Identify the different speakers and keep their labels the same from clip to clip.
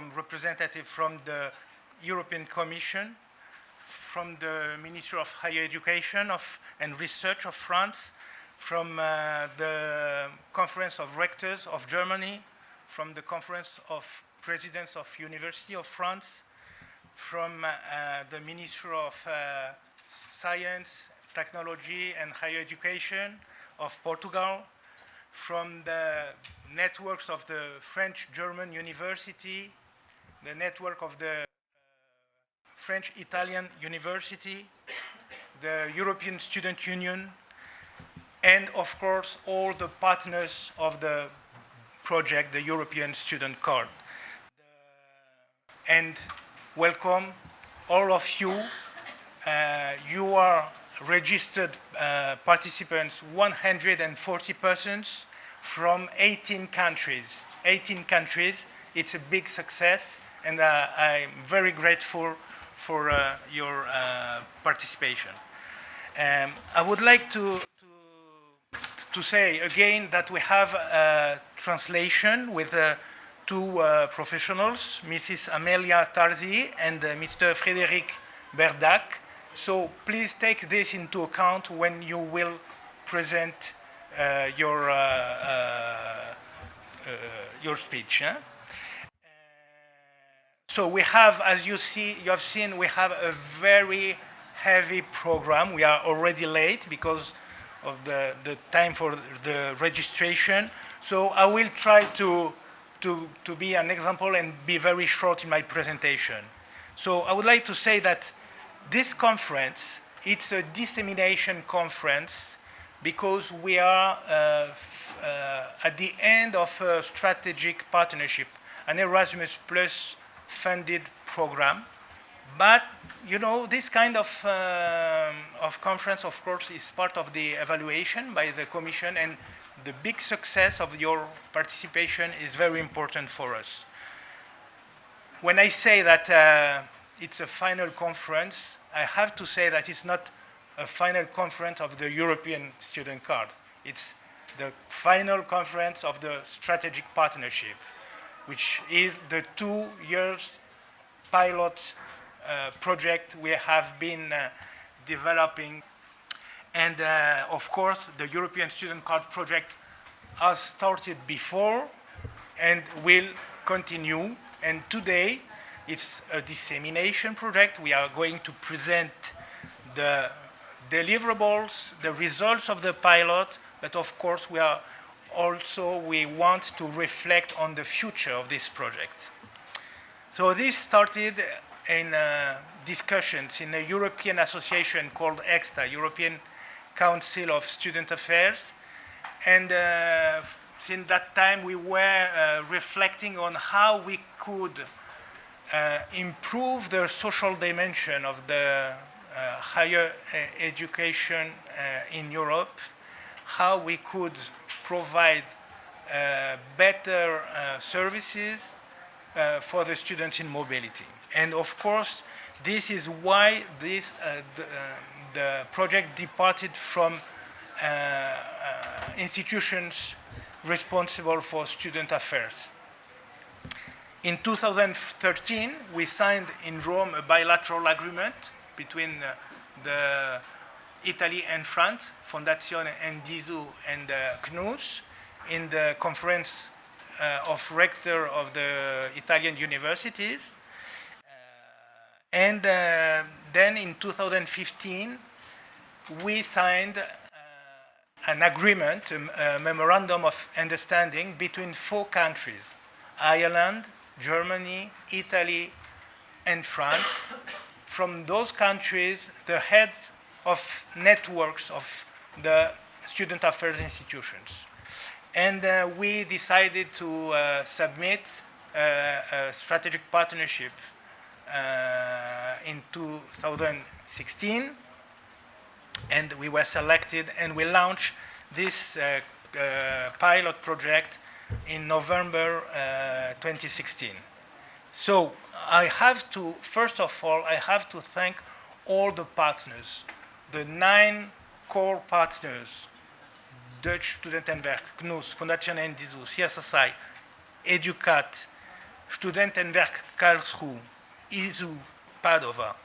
Speaker 1: from representatives from the European Commission, from the Ministry of Higher Education and Research of France, from the Conference of Rectors of Germany, from the Conference of Presidents of University of France, from the Ministry of Science, Technology and Higher Education of Portugal, from the networks of the French-German University, the network of the French-Italian University, the European Student Union, and of course all the partners of the project, the European Student Card. And welcome all of you. You are registered participants, 140 persons from 18 countries. 18 countries, it's a big success, and I'm very grateful for your participation. I would like to say again that we have a translation with two professionals, Mrs. Amelia Tarzi and Mr. Frédéric Berdac. So please take this into account when you will present your speech. So we have, as you have seen, we have a very heavy program. We are already late because of the time for the registration. So I will try to be an example and be very short in my presentation. So I would like to say that this conference, it's a dissemination conference because we are at the end of a strategic partnership, an Erasmus Plus funded program. But, you know, this kind of conference, of course, is part of the evaluation by the Commission, and the big success of your participation is very important for us. When I say that it's a final conference, I have to say that it's not a final conference of the European Student Card. It's the final conference of the strategic partnership, which is the 2 years pilot project we have been developing. And of course, the European Student Card project has started before and will continue. And today, it's a dissemination project. We are going to present the deliverables, the results of the pilot, but of course, we want to reflect on the future of this project. So this started in discussions in a European association called EXTA, European Council of Student Affairs. And since that time, we were reflecting on how we could improve the social dimension of the higher education in Europe, how we could provide better services for the students in mobility. And of course, this is why the project departed from institutions responsible for student affairs. In 2013, we signed in Rome a bilateral agreement between the Italy and France, Fondazione Endisu and CNUS, in the Conference of Rectors of the Italian universities. And then in 2015, we signed an agreement, a memorandum of understanding between 4 countries, Ireland, Germany, Italy, and France. From those countries, the heads of networks of the student affairs institutions. And we decided to submit a strategic partnership in 2016, and we were selected, and we launched this pilot project in November 2016. So I have to, first of all, I have to thank all the partners, the 9 core partners, Dutch Studentenwerk, CNUS, Fondazione Endisu, CSSI, EduCat, Studentenwerk Karlsruhe, ISU Padova,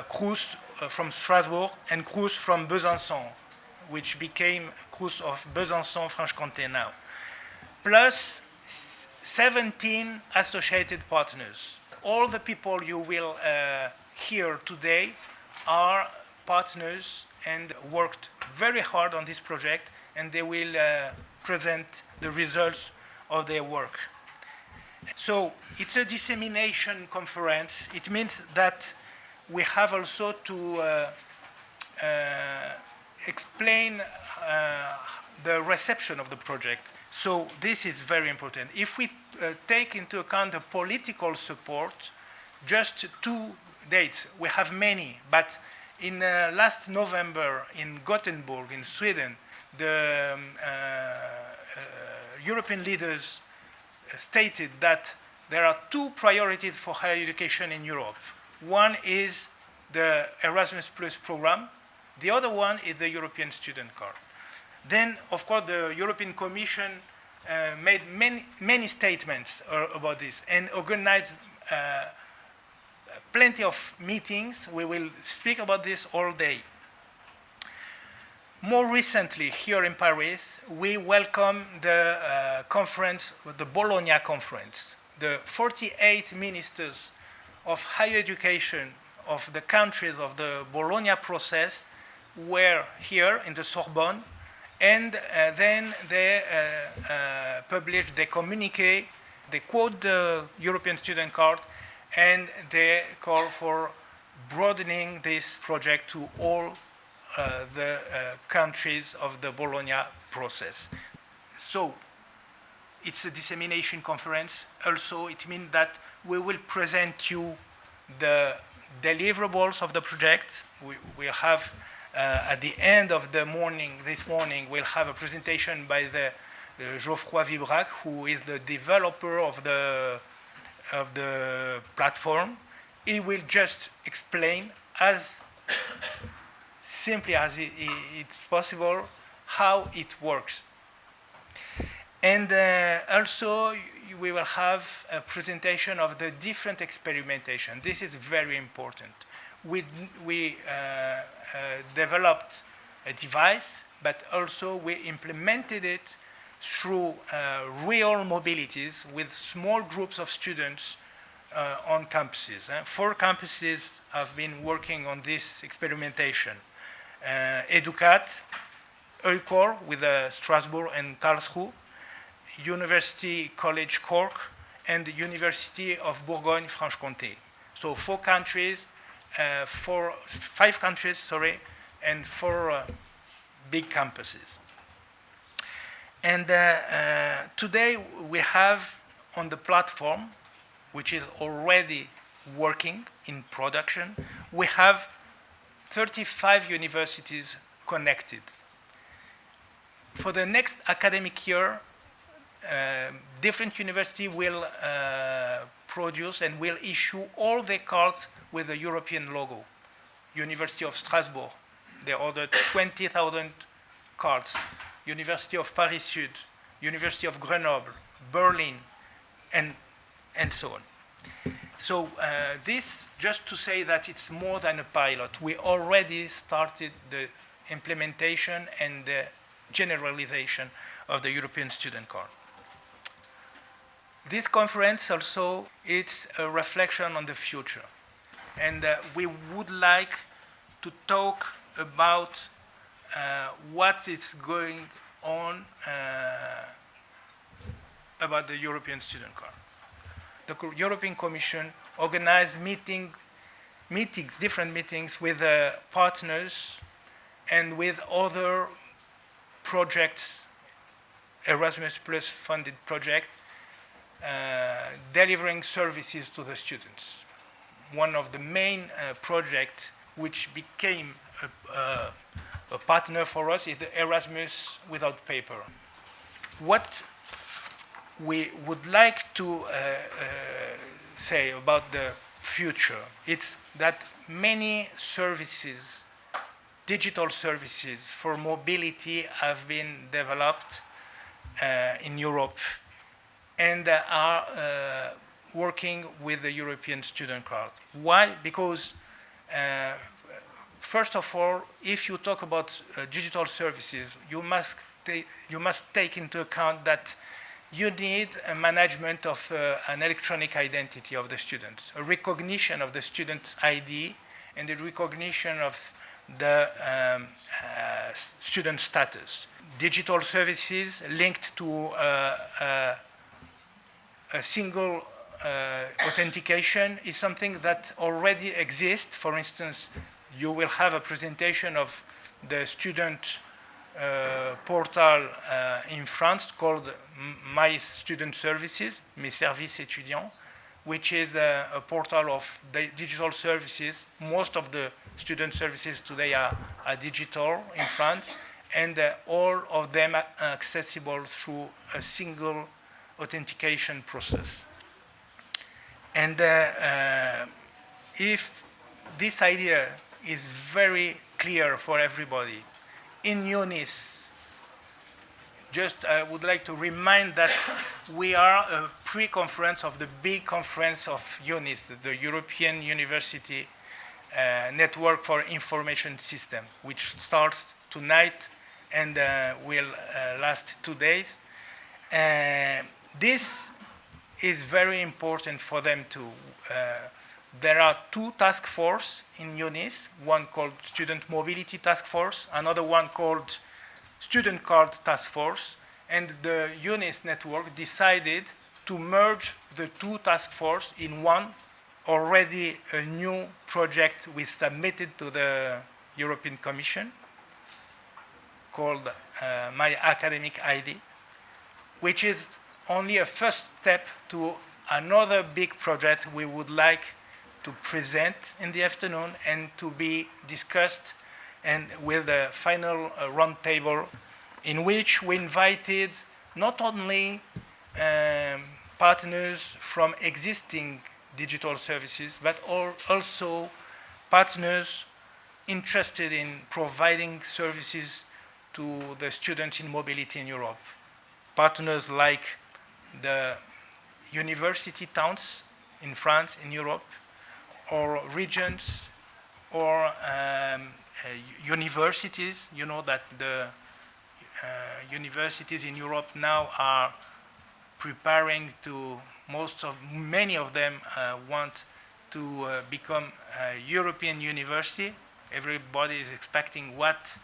Speaker 1: Crous from Strasbourg, and Crous from Besançon, which became Crous of Besançon, Franche-Comté now, plus 17 associated partners. All the people you will hear today are partners and worked very hard on this project, and they will present the results of their work. So it's a dissemination conference. It means that we have also to explain the reception of the project. So this is very important. If we take into account the political support, just 2 dates, we have many, but in last November in Gothenburg, in Sweden, the European leaders stated that there are 2 priorities for higher education in Europe. One is the Erasmus Plus program. The other one is the European Student Card. Then, of course, the European Commission made many statements about this and organized plenty of meetings. We will speak about this all day. More recently, here in Paris, we welcome the conference, the Bologna Conference. The 48 ministers of higher education of the countries of the Bologna process were here in the Sorbonne, and then they published the communiqué, they quote the European Student Card, and they call for broadening this project to all the countries of the Bologna process. So it's a dissemination conference. Also, it means that we will present you the deliverables of the project. We have, at the end of the morning, this morning, we'll have a presentation by the Geoffroy Vibrac, who is the developer of the platform. He will just explain as simply as it's possible how it works. And also we will have a presentation of the different experimentation. This is very important. We developed a device, but also we implemented it through real mobilities with small groups of students on campuses. 4 campuses have been working on this experimentation. EDUCAT, EUCOR with Strasbourg and Karlsruhe, University College Cork, and the University of Bourgogne-Franche-Comté. So 5 countries, and 4 big campuses. And today we have on the platform, which is already working in production, we have 35 universities connected. For the next academic year, different universities will produce and will issue all the cards with the European logo. University of Strasbourg, they ordered 20,000 cards. University of Paris Sud, University of Grenoble, Berlin, and so on. So this, just to say that it's more than a pilot. We already started the implementation and the generalization of the European Student Card. This conference also, it's a reflection on the future. And we would like to talk about what is going on about the European Student Card. The European Commission organized different meetings with partners and with other projects, Erasmus Plus funded project, delivering services to the students. One of the main projects which became a partner for us is the Erasmus without paper. What we would like to say about the future, it's that many services, digital services for mobility have been developed in Europe and are working with the European student card. Why? Because first of all, if you talk about digital services, you must take into account that you need a management of an electronic identity of the students, a recognition of the student's ID, and a recognition of the student status. Digital services linked to a single authentication is something that already exists. For instance, you will have a presentation of the student portal in France called My Student Services, Mes Services Étudiants, which is a portal of digital services. Most of the student services today are digital in France, and all of them are accessible through a single authentication process. And if this idea is very clear for everybody, in UNIS, just I would like to remind that we are a pre-conference of the big conference of UNIS, the European University Network for Information System, which starts tonight and will last 2 days. This is very important for them to. There are 2 task forces in UNIS, one called Student Mobility Task Force, another one called Student Card Task Force, and the UNIS network decided to merge the 2 task forces in one. Already a new project we submitted to the European Commission called My Academic ID, which is only a first step to another big project we would like to present in the afternoon and to be discussed, and with a final roundtable in which we invited not only partners from existing digital services, but also partners interested in providing services to the students in mobility in Europe. Partners like the university towns in France, in Europe, or regions, or universities. You know that the universities in Europe now are preparing to, many of them want to become a European university. Everybody is expecting what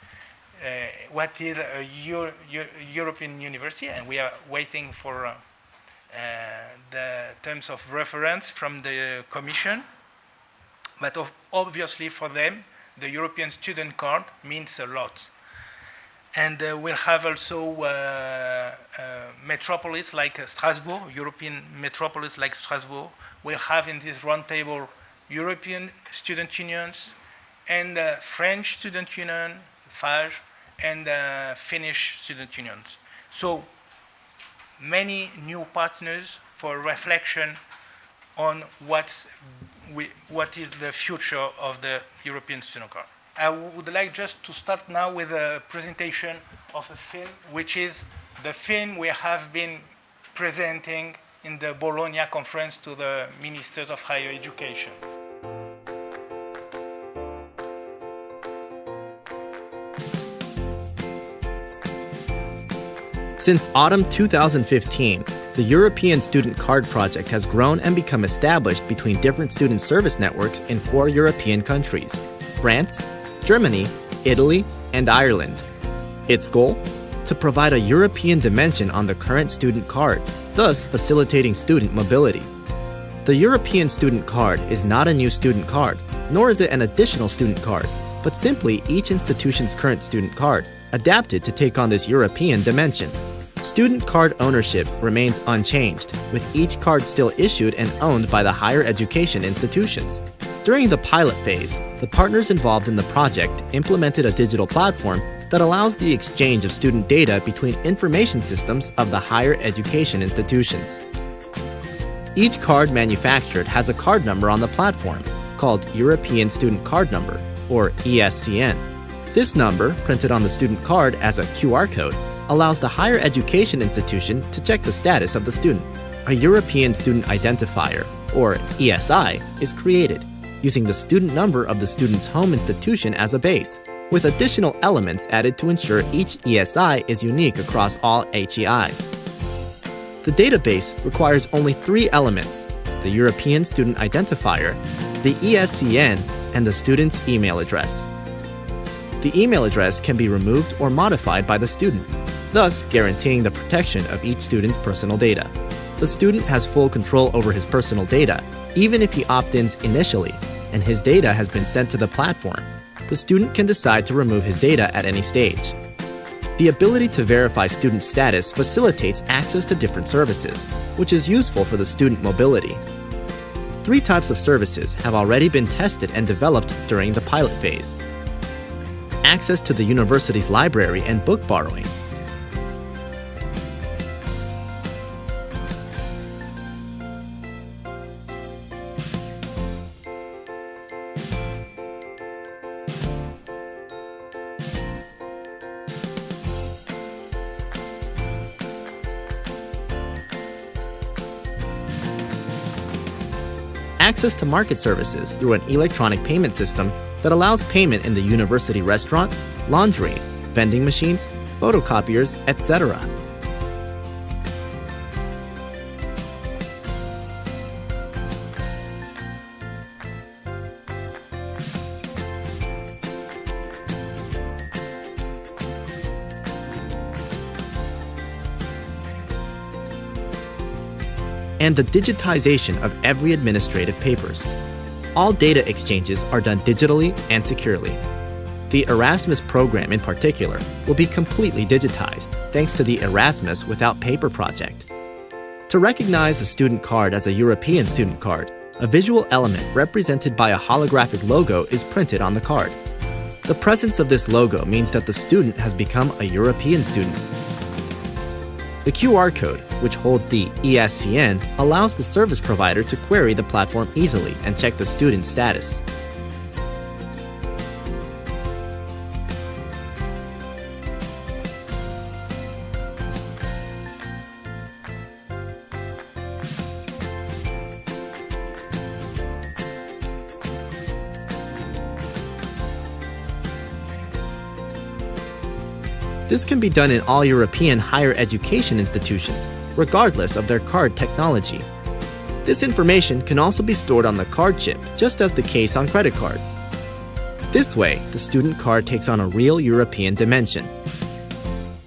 Speaker 1: is a European university, and we are waiting for the terms of reference from the Commission. But obviously for them, the European student card means a lot. And we'll have also metropolis like Strasbourg, European metropolis like Strasbourg. We'll have in this roundtable European student unions and French student union, FAGE, and Finnish student unions. So many new partners for reflection on what is the future of the European student card. I would like just to start now with a presentation of a film, which is the film we have been presenting in the Bologna conference to the ministers of higher education.
Speaker 2: Since autumn 2015, the European Student Card Project has grown and become established between different student service networks in 4 European countries: France, Germany, Italy, and Ireland. Its goal? To provide a European dimension on the current student card, thus facilitating student mobility. The European Student Card is not a new student card, nor is it an additional student card, but simply each institution's current student card, adapted to take on this European dimension. Student card ownership remains unchanged, with each card still issued and owned by the higher education institutions. During the pilot phase, the partners involved in the project implemented a digital platform that allows the exchange of student data between information systems of the higher education institutions. Each card manufactured has a card number on the platform, called European Student Card Number, or ESCN. This number, printed on the student card as a QR code, allows the higher education institution to check the status of the student. A European Student Identifier, or ESI, is created, using the student number of the student's home institution as a base, with additional elements added to ensure each ESI is unique across all HEIs. The database requires only 3 elements: the European Student Identifier, the ESCN, and the student's email address. The email address can be removed or modified by the student, thus guaranteeing the protection of each student's personal data. The student has full control over his personal data, even if he opt-ins initially, and his data has been sent to the platform. The student can decide to remove his data at any stage. The ability to verify student status facilitates access to different services, which is useful for the student mobility. 3 types of services have already been tested and developed during the pilot phase. Access to the university's library and book borrowing. Access to market services through an electronic payment system that allows payment in the university restaurant, laundry, vending machines, photocopiers, etc. And the digitization of every administrative papers. All data exchanges are done digitally and securely. The Erasmus program in particular will be completely digitized thanks to the Erasmus Without Paper project. To recognize a student card as a European student card, a visual element represented by a holographic logo is printed on the card. The presence of this logo means that the student has become a European student. The QR code, which holds the ESCN, allows the service provider to query the platform easily and check the student's status. This can be done in all European higher education institutions, regardless of their card technology. This information can also be stored on the card chip, just as the case on credit cards. This way, the student card takes on a real European dimension.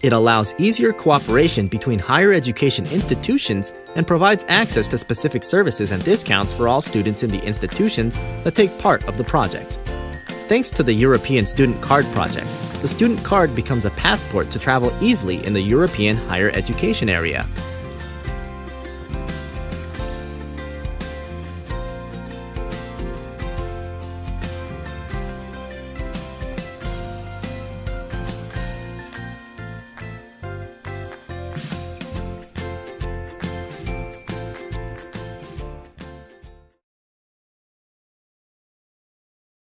Speaker 2: It allows easier cooperation between higher education institutions and provides access to specific services and discounts for all students in the institutions that take part of the project. Thanks to the European Student Card project, the student card becomes a passport to travel easily in the European higher education area.